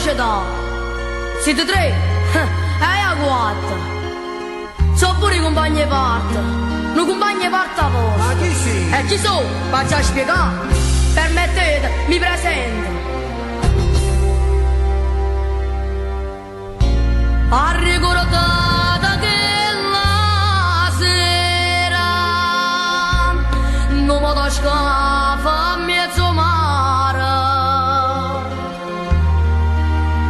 società. Siete tre? E a quattro. So pure i compagni di parte. Non compagni di parte a vostra. Ma chi sì? E chi sono? Faccio a spiegare. Permettete, mi presento. Ha ricordato che la sera non mi da scafa a mezzo mare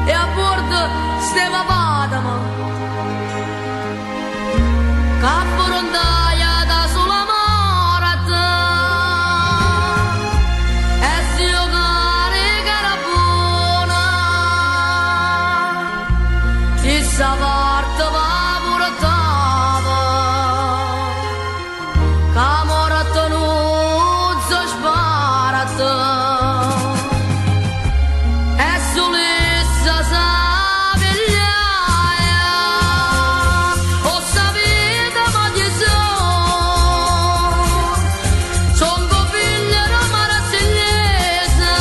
e a bordo stava Padama che affrontaia da sola morte e si giocare che era buona essa parte va portava che morte non si sparata e solessa sa vegliaia o sapete ma chi son figlia Roma Marsigliese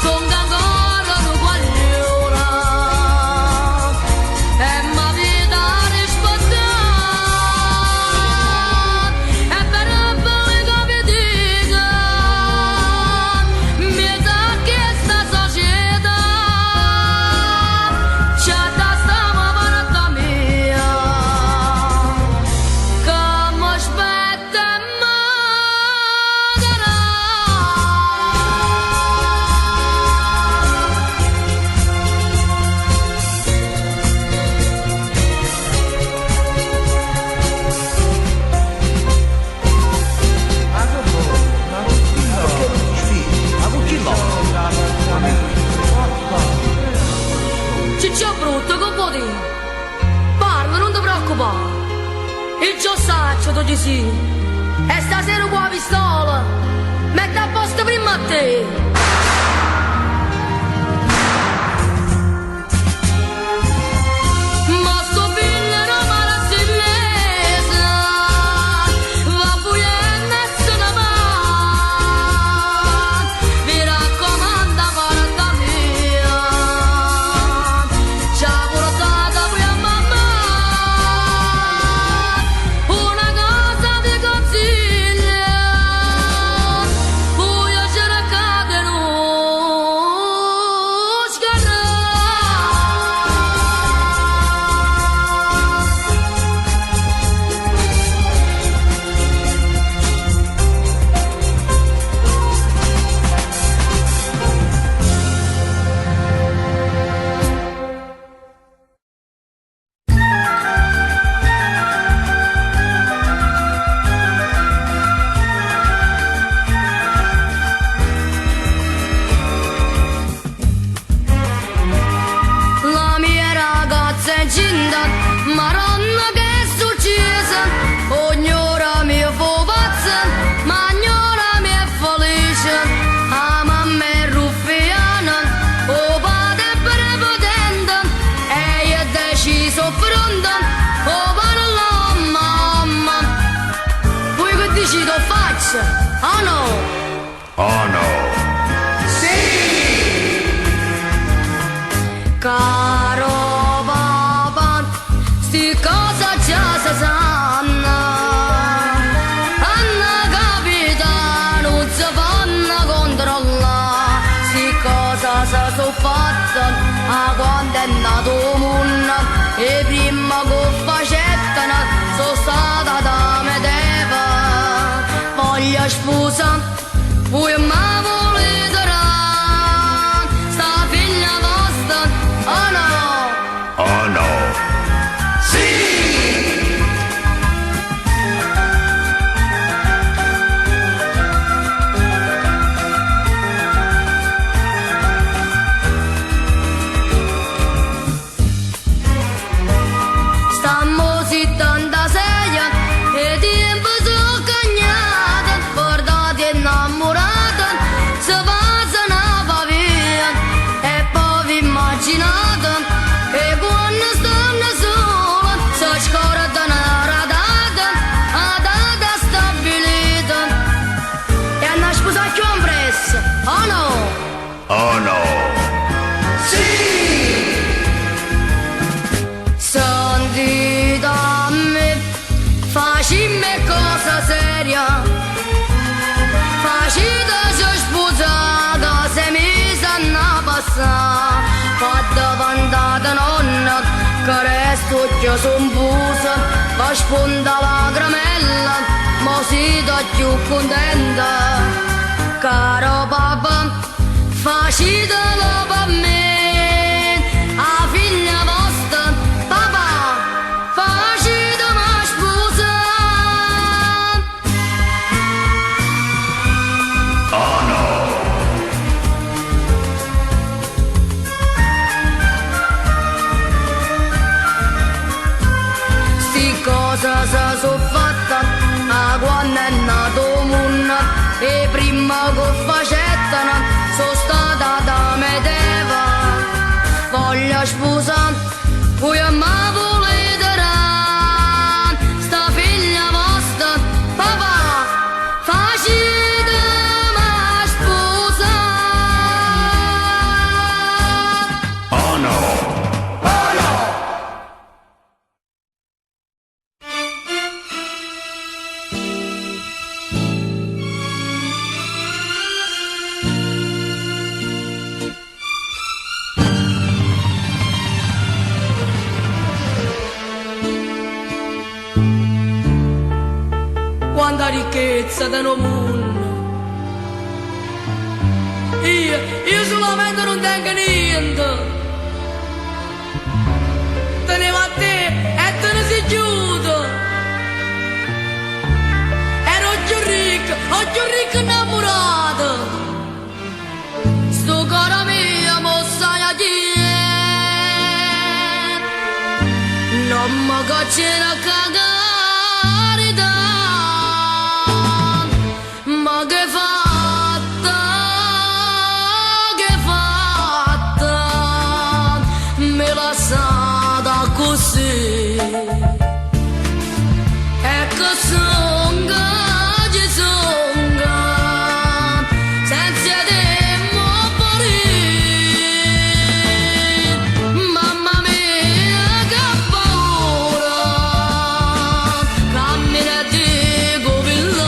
son ancora un guaglione e ma vita rispettata e per voi come dico mi sa che sta società c'è da stava parata mia che mi aspetta e Ciccio brutto, che vuoi dire? Parla, non ti preoccupare. Il giosaccio tu ci sì. E stasera con la pistola metti a posto prima a te. Ma sto figlio Roma Marsigliese va fuggendo e se ne va. Mi raccomando, guarda mia, ci ha portata qui a mamma. Una cosa ti consiglio, voglio cercare non scarrare. La mia ragazza è incinta, maronna che è successa, ogni ora mi fa pazza, ma ogni ora mi è felice, la mamma è ruffiana, o padre è prepotente, e io è deciso pronta, o parla mamma, poi che dici lo faccio, oh no? Oh no! Caro papà, sti cosa già si sanno, Anna capitano si fanno controllare, sti cosa si sono fatte, a quando è nato il mondo, e prima che facettano, sono stata da Medeva, voglio sposa, voi mi volete dare, sta figlia vostra, oh no! Oh no! Stammo 76 e tempo sono cagnata, guardate innamorata, se passa una pavia e poi vi immaginate che quando stanno sola si scorda una data, a data stabilita e hanno sposato più presto, oh no! Oh no! casa, fatta vantata nonna, che resto che son fusa, va sponda la gramella, ma si da più contenta. Caro papà, facitelo per me, a figlia vostra, papà, facitemi sposa. Oh no! Sti cosa se so fatta, a quando è nato munna, e prima che facettano, sono stata da medeva. Voglio sposare, voi ma volete dare, sta figlia vostra, papà, facitemi sposare. Oh no! Quanta ricchezza da un mondo, io solamente non tengo niente, tenevo a te e te ne si chiude, ero più ricco innamorato, sto caro mio mo sai a chi è, non mi cacci la cagare. Ma che fatta, me la lasciata così, e che songa, ci songa, senza tempo morire, mamma mia che paura, cammina di govillo.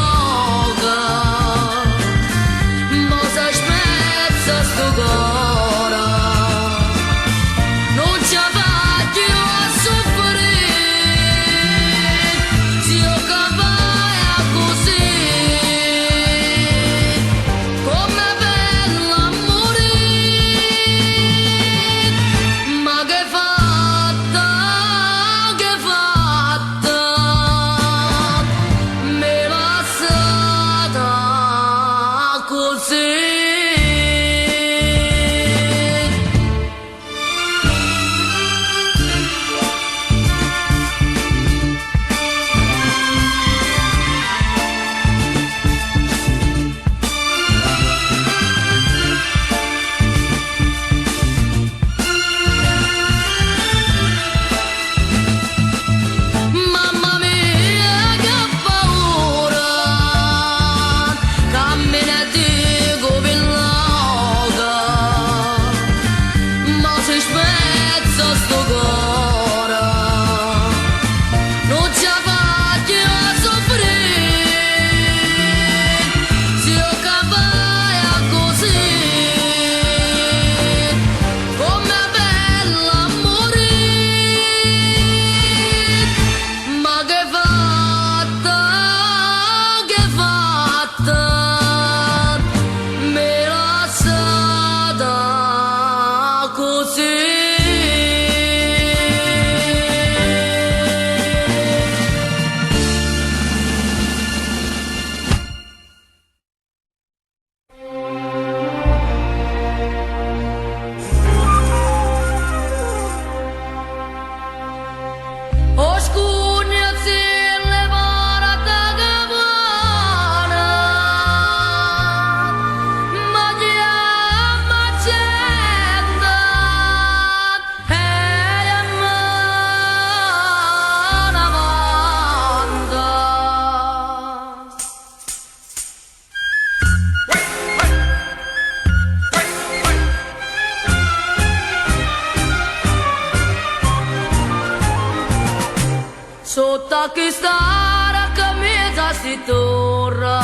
Sotto a questa camisa si torna,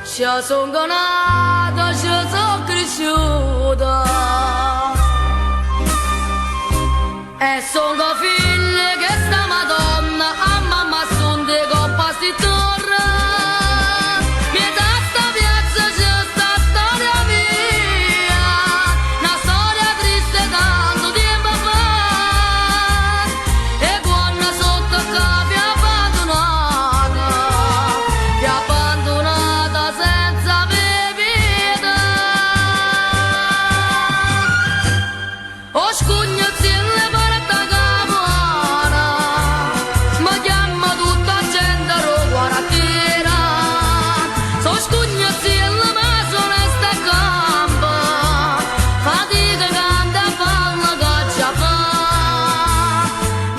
ci sono nato, ci saluta. E sono figli che sta Madonna a mamma son di compositora. Mieta sta piazza c'è sta storia mia, una storia triste tanto tempo fa. E quando sotto capi abbandonata senza bevita. O scugnazzi le porta capuana, ma chiama tutta gente quartiera. So scugnazzi le masone sta campa, fatica canta fanno caccia fa.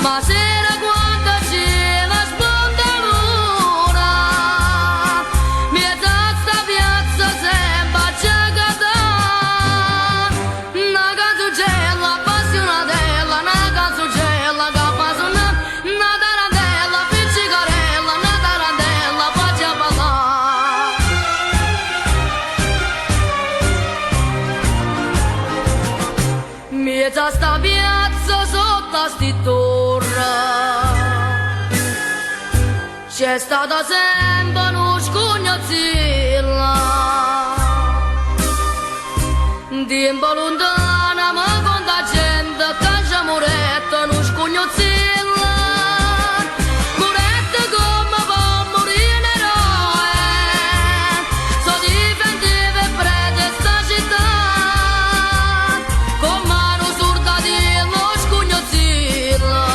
Ma sera quando c'è la sponda l'ora, mieta sta piazza sembra giacata. Una canzucella appassionatella, una canzucella che fa suonare, una tarantella pizzicarella, una tarantella faccia ballare. Mieta sta piazza sotto sti torre, c'è stata sempre uno scugnazilla. Tempo lontana ma con la gente caccia muretta uno scugnazilla. Muretta come può morire un eroe, so difendeva e prete sta città. Con mano sorda dello scugnazilla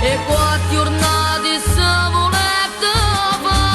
e 4 giornate se volete fare.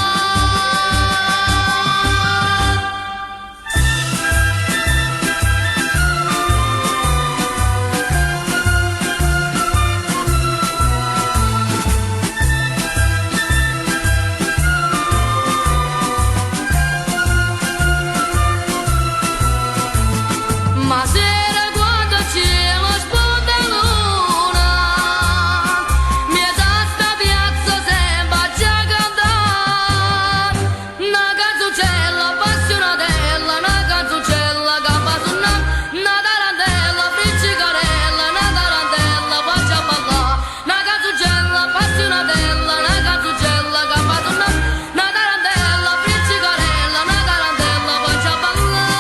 Ma sera quando c'è la sponda luna, mieta sta piazza sembra già cantare. Una canzucella appassionatella, una canzucella che fa suonare, una tarantella pizzicarella, una tarantella faccia ballare. Una canzucella appassionatella, una canzucella che fa suonare, una tarantella pizzicarella, una tarantella faccia ballare.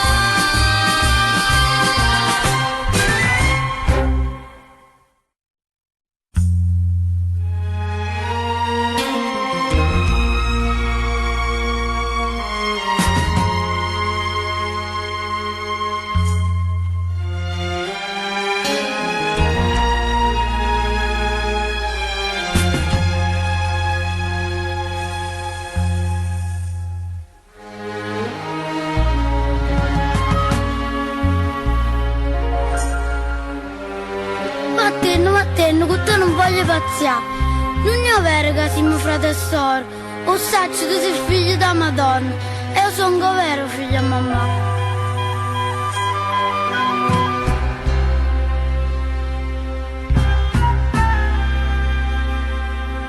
Mattenno, che te non voglio pazziare. Non è vero che sei mio fratello e sorella. O sai che tu sei figlio da Madonna. E io sono vero figlio di mamma.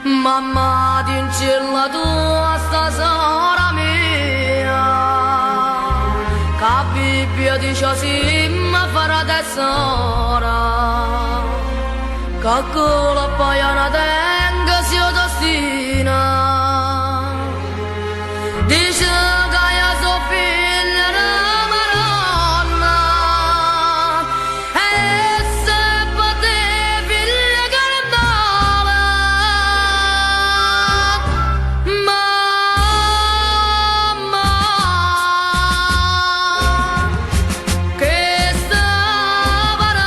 Mamma ti incilla tua stasera mia, che Bibbia dice sì ma farà tesora, che con la paiana tenga si destina. Dice che io sono figlia di Madonna, e se potete figlia cantare, mamma, che sta parola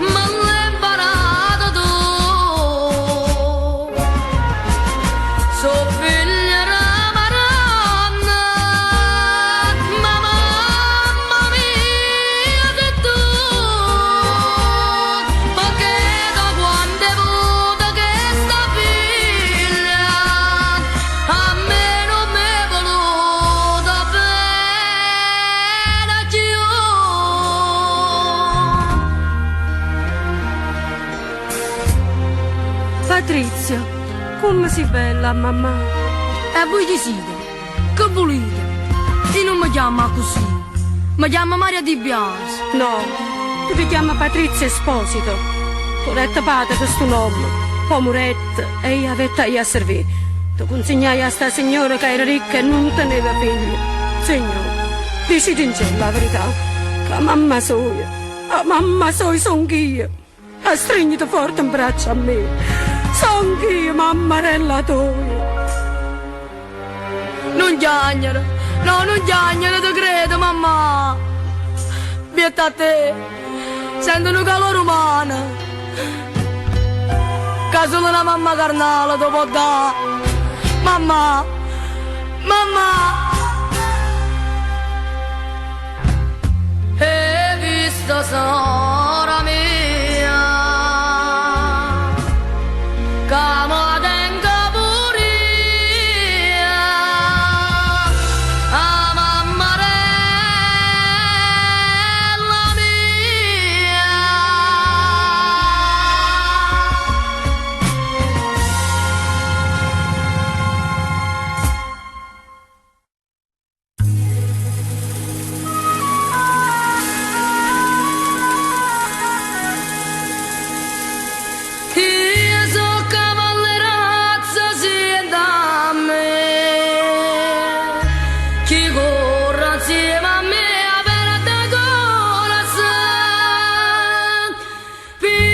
me l'hai imparata tu. So figlia di Madonna, ma mamma mia sei tu, perché da quando hai avuto questa figlia a me non mi è voluta bene più. Patrizia, come sei bella, mamma. E voi chi siete? Che volete? Io non mi chiamo così. Mi chiamo Maria Di Biasi. No, tu ti chiami Patrizia Esposito. Tu retta padre questo nome. Poi murette e io avete a servire. Tu consegnai a sta signora che era ricca e non teneva figli. Signore, dici in cielo la verità. Che mamma soi son io. Ha stringito forte in braccio a me. Son io, mammarella tua. Non chiagnere. No, non chiagnere, ti credo, mamma. Bietta a te. Sento un calore umano. Che solo una mamma carnale ti può dare. Mamma. Hai visto sora mia? Che mo tengo pure io. A mammarella mia. Io so cavallerazza sì da me. Chi corre insieme a me aperta corazon. Piccere.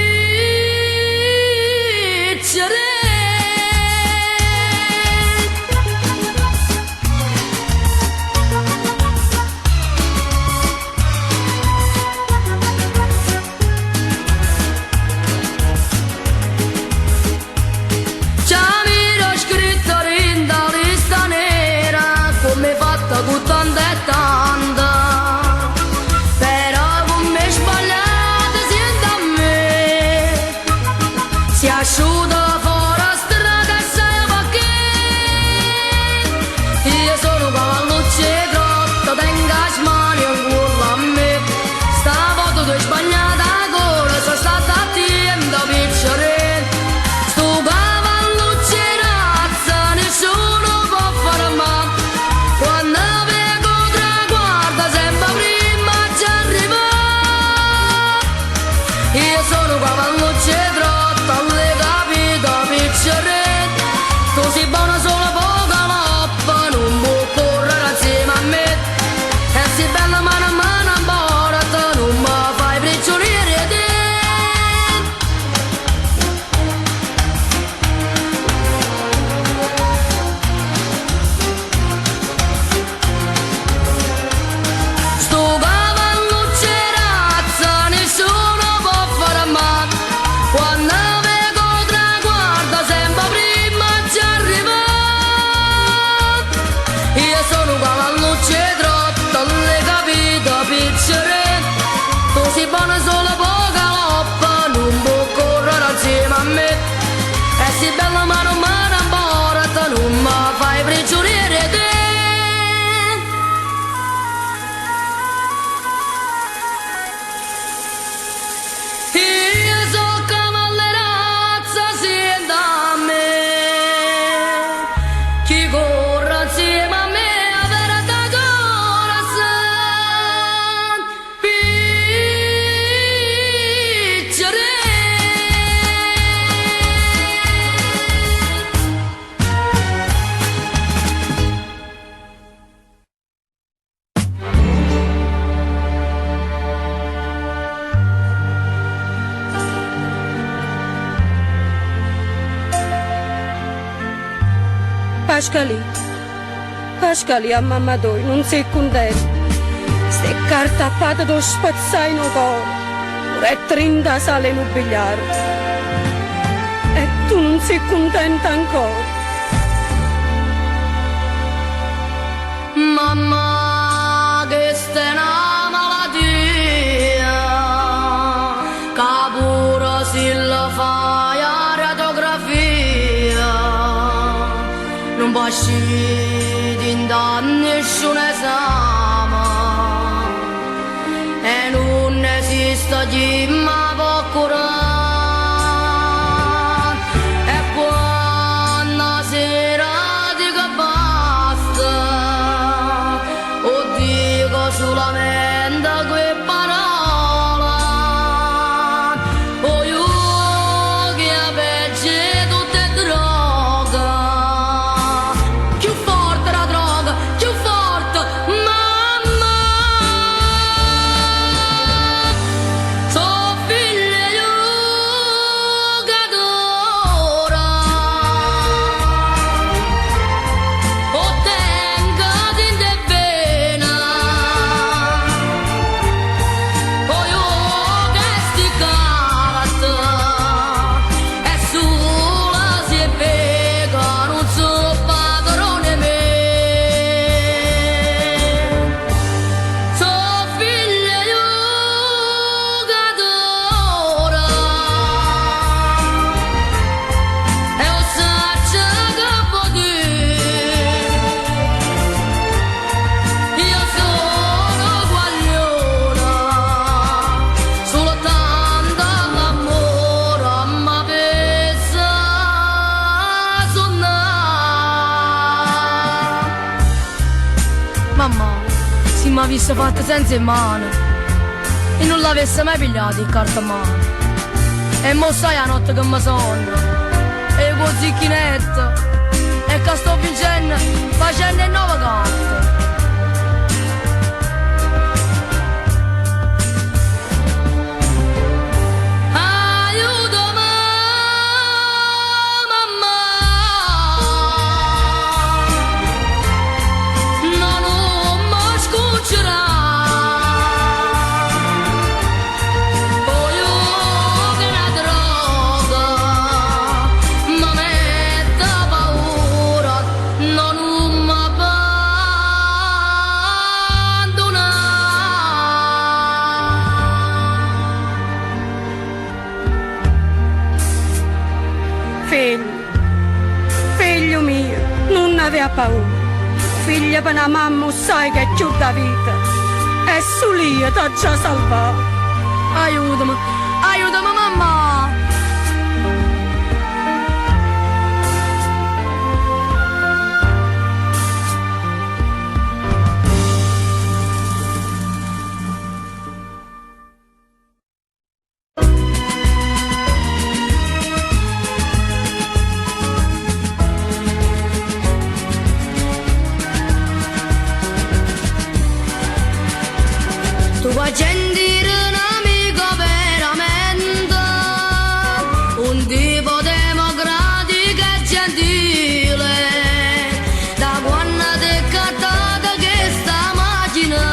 Già mi l'ho scritto in da lista nera, come fatta con tanta e tanta. Però come sbagliata siete a me. Si asciuga fuori a strada e sai perché. Io sono cavalluccio e grotta, tengo a smani ancora a me. Stavolta tu hai sbagliata ancora, sono stata attenta a piacere. Sto cavalluccio e razza, nessuno può fare male. Quando vengo traguarda sempre prima ci arriva. Io sono cavalluccio e grotta, le capito piacere. Tu sei buona solo poca loppa, non può correre insieme a me. E sei bella mano a mano a bordo, non mi fai prigioniere te. Sto cavalluccio e razza, nessuno può fare male. Quando vengo traguarda sempre prima ci arriva. Io sono cavalluccio e trotta, le capito piacere. Tu sei buona solo poca loppa, non può correre insieme a me. E sei bella mano a mano a bordo, non mi fai prigioniere te. Io so cavallerazza sì da me. Chi corre insieme a me aperta corazon. Piccere. Pascali a mamma doi, non sei contenta. Ste cartappate do spazzai no cuore. E 30 sale in un bigliare. E tu non sei contenta ancora. Mamma, che sta è una malattia, che pure se la fai a radiografia, non può uscire in da nessun esame, e non esiste chi mi può curare. E quando sera dico basta, o mi avesse fatto senza in mano e non l'avesse mai pigliato il carta a mano. E mo sai la notte che mi sonno e con zicchinetto e che sto vincendo facendo il nuovo carte. Figlio mio, non aveva paura. Figlia per una mamma, sai che è più da vita. E su lì ti ha già salvato. Aiutami, aiutami mamma! Tu vuoi sentire un amico veramente, un tipo democratico e gentile, da quando ti è cattata questa macchina,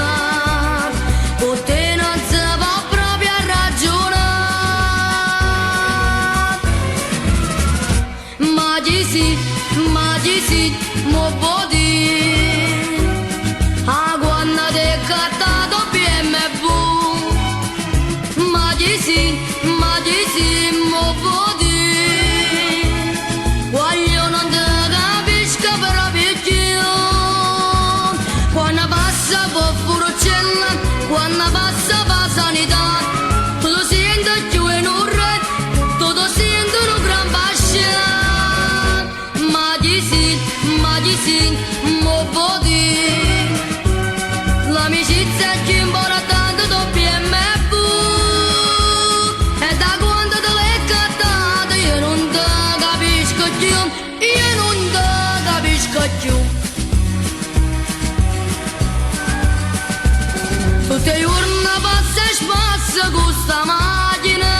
con te non si può proprio ragionare. Ma ci sì, mo può dire, ah quando ti è cattata ma ci sì, mo può dire, voglio non te capisco proprio più, quando passa può furucella, quando passa va sanità, tutto sento più in un re, tutto sento un gran passion, ma ci sì, mo può dire, l'amicizia è più importante doppia e me. Tutti i giorni passa e spassa con sta macchina,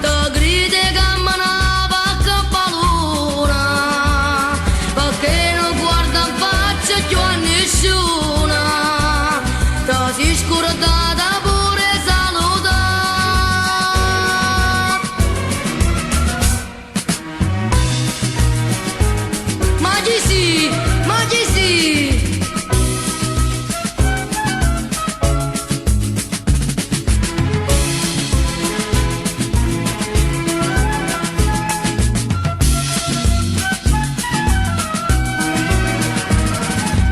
ti critica ma non va che paura, perché non guarda in faccia più a nessuna, ti si scordata pure salutare. Ma ci sì,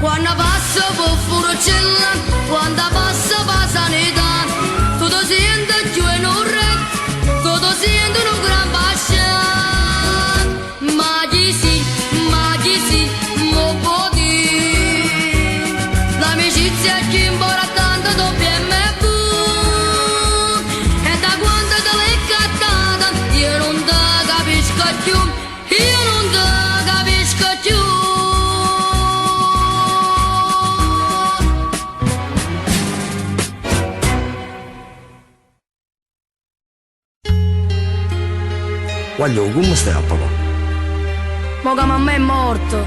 quando passa può furucella, quando passa va sanità, tutto sento più in un re, tutto sento un gran passion, ma ci sì, mo può dire, l'amicizia è più importante doppia e me tu, e da quando te l'hai cattata, io non te capisco più, io non te capisco più. Guaglio, come stai a papà? Ma che mamma è morto,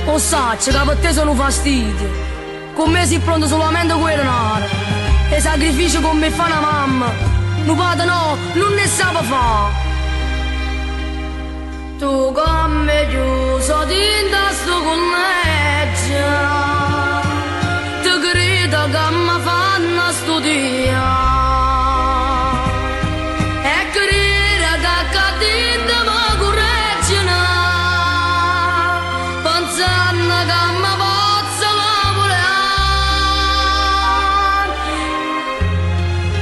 o sacci che per te sono fastidio, con me si pronto solamente quello nero, e sacrifici con me fa una mamma, non padre no, non ne sa fa. Tu con me chiuso tinta sto collegio, ti credo che mi fanno studiare.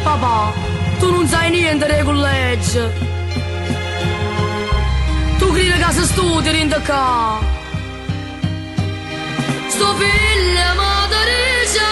Papà, tu non sai niente dei collegi. Tu credi che si studia in qua. Sto figlio mi dice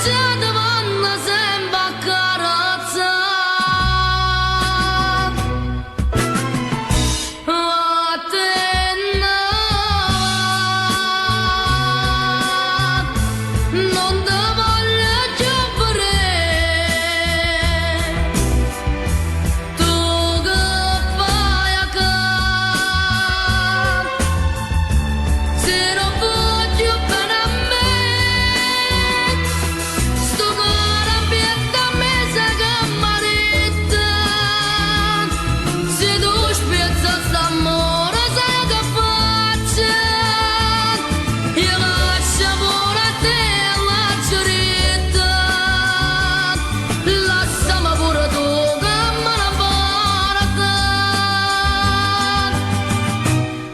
già ti vanno sempre a carozzare. A te no, non ti voglio più vedere. Tu che fai a casa? Se non voglio bene a me, sto cuore abietta a me sai che marita. Se tu spezza st'amore sai che faccio? Io lascio pure a te la giurita. Lasciami pure tu che me ne porta.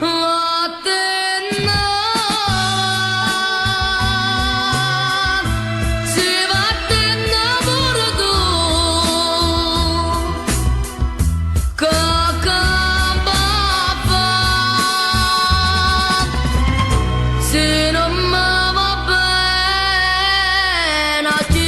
A te no, se va a te no pure tu. Che va fa? Se non mi va bene più.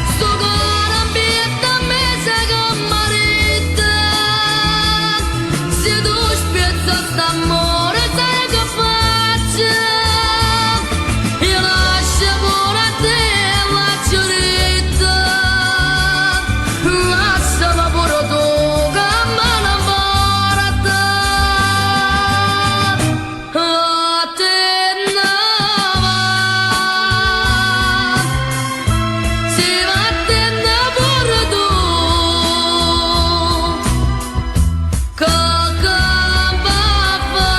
Sto cuore abietta a me sai che marita. Se tu spezza st'amore sai che faccio? Io lascio pure a te la giurita. Lasciami pure tu che me ne porta. A te no, se va a te no pure tu. Che va fa?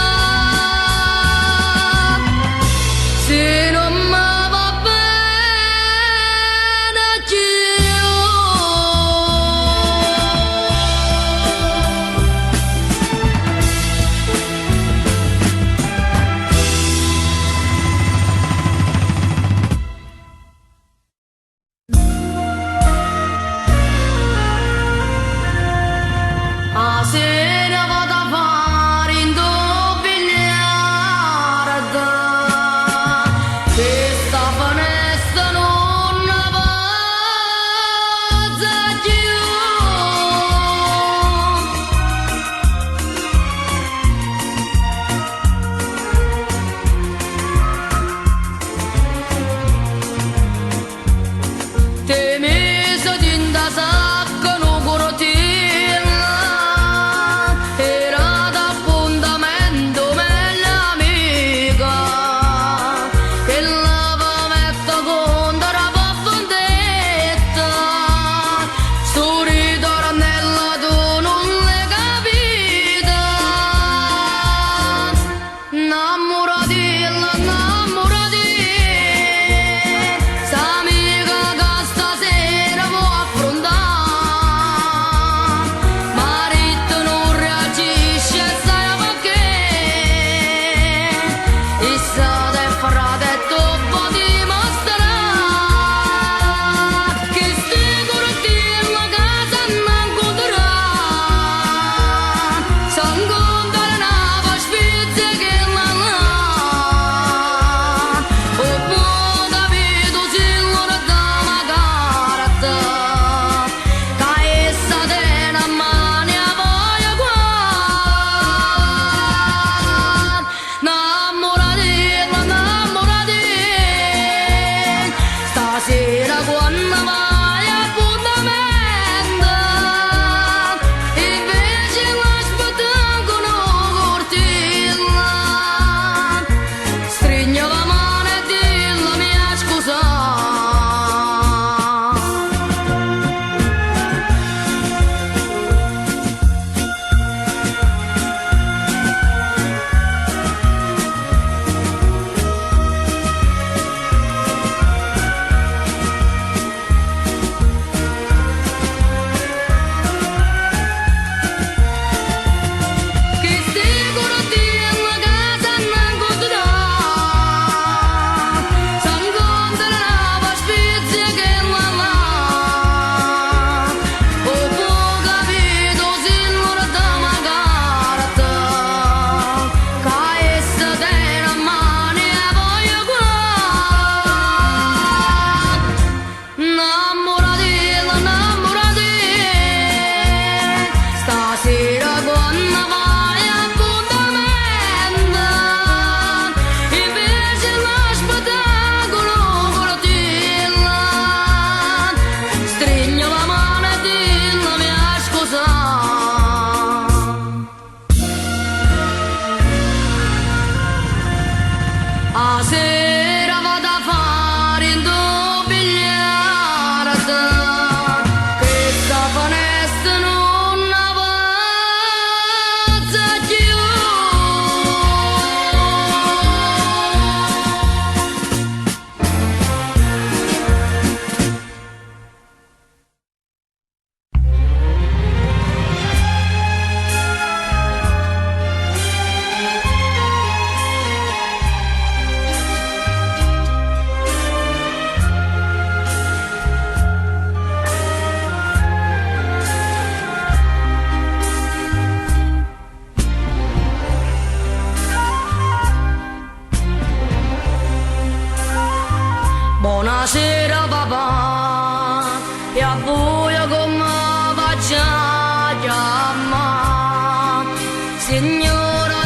signora,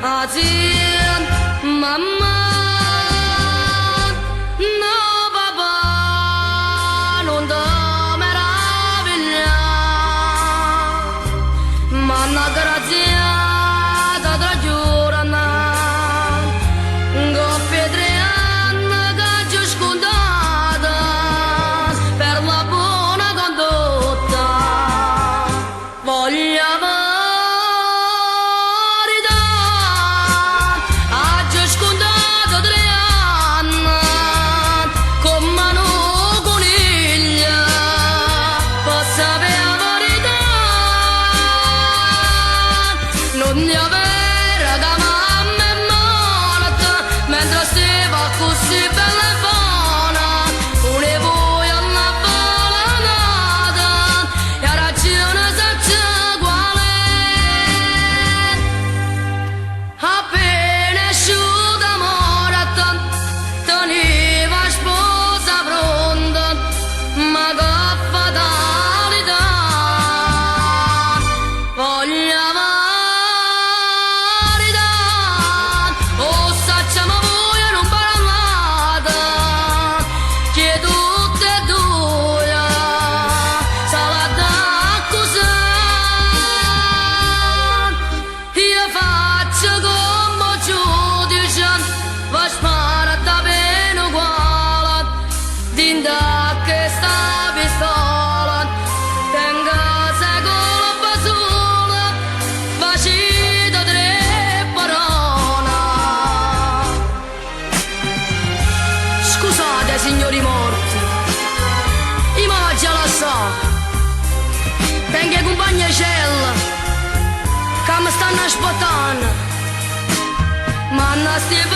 a zia, mamma, no papà, non ti meravigliare, ma una graziata tra giorni, coppie 3 anni che ci scondata per la buona condotta, voglio non ne avere da mamma e morta mentre stava così bella e buona une voi alla balanata e a ragione senza quale appena asciuta morta teneva sposa pronta ma che fatalità voglio Dinda che sta pistola tenga secolo basula vacito 3 parole. Scusate signori morti, i moggia la so, tenga compagnia cella che mi stanno aspettando, ma non stia